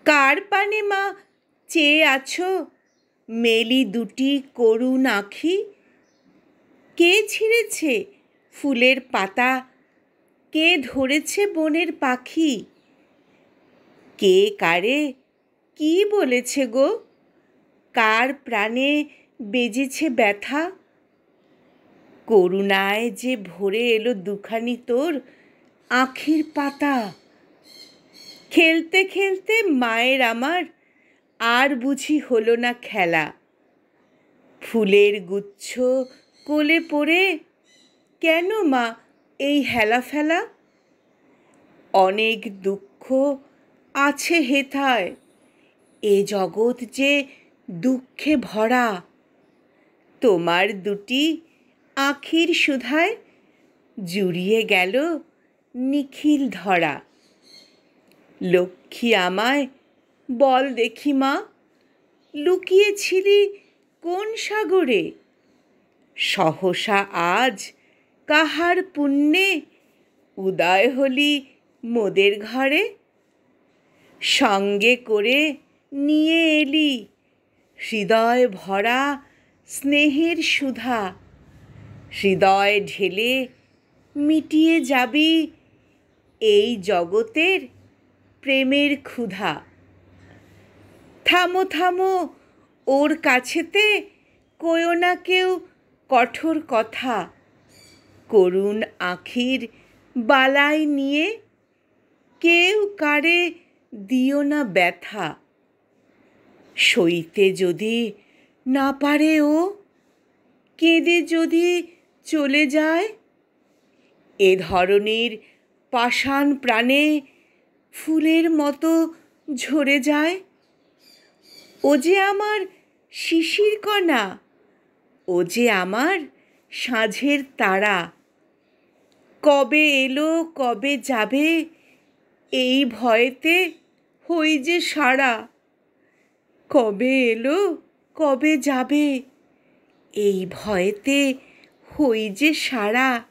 কার পানে মা চেয়ে আছো মেলি দুটি করুণ আঁখি? কে ছিঁড়েছে ফুলের পাতা, কে ধরেছে বনের পাখি? কে কারে কি বলেছে গো, কার প্রাণে বেজেছে ব্যথা? করুণায় যে ভরে এলো দুখানি তোর আঁখির পাতা। খেলতে খেলতে মায়ের আমার আর বুঝি হলো না খেলা। ফুলের গুচ্ছ কোলে পড়ে কেন মা এই হেলা ফেলা? অনেক দুঃখ আছে হেথায়, এ জগৎ যে দুঃখে ভরা। তোমার দুটি আঁখির সুধায় জুড়িয়ে গেল নিখিল ধরা। লক্ষ্মী আমায় বল দেখি মা, লুকিয়েছিলি কোন সাগরে? সহসা আজ কাহার পুণ্যে উদয় হলি মোদের ঘরে? সঙ্গে করে নিয়ে এলি হৃদয় ভরা স্নেহের সুধা। হৃদয় ঢেলে মিটিয়ে যাবি এই জগতের প্রেমের ক্ষুধা। থামো থামো ওর কাছেতে কয়ো না কেউ কঠোর কথা। করুণ আঁখির বালাই নিয়ে কেউ কারে দিও না ব্যথা। সইতে যদি না পারে ও, কেঁদে যদি চলে যায়, এ ধরনের পাষাণ প্রাণে ফুলের মতো ঝরে যায়। ও যে আমার শিশির কণা, ও যে আমার সাঁঝের তারা। কবে এলো কবে যাবে এই ভয়েতে হই যে সারা। কবে এলো কবে যাবে এই ভয়েতে হই যে সারা।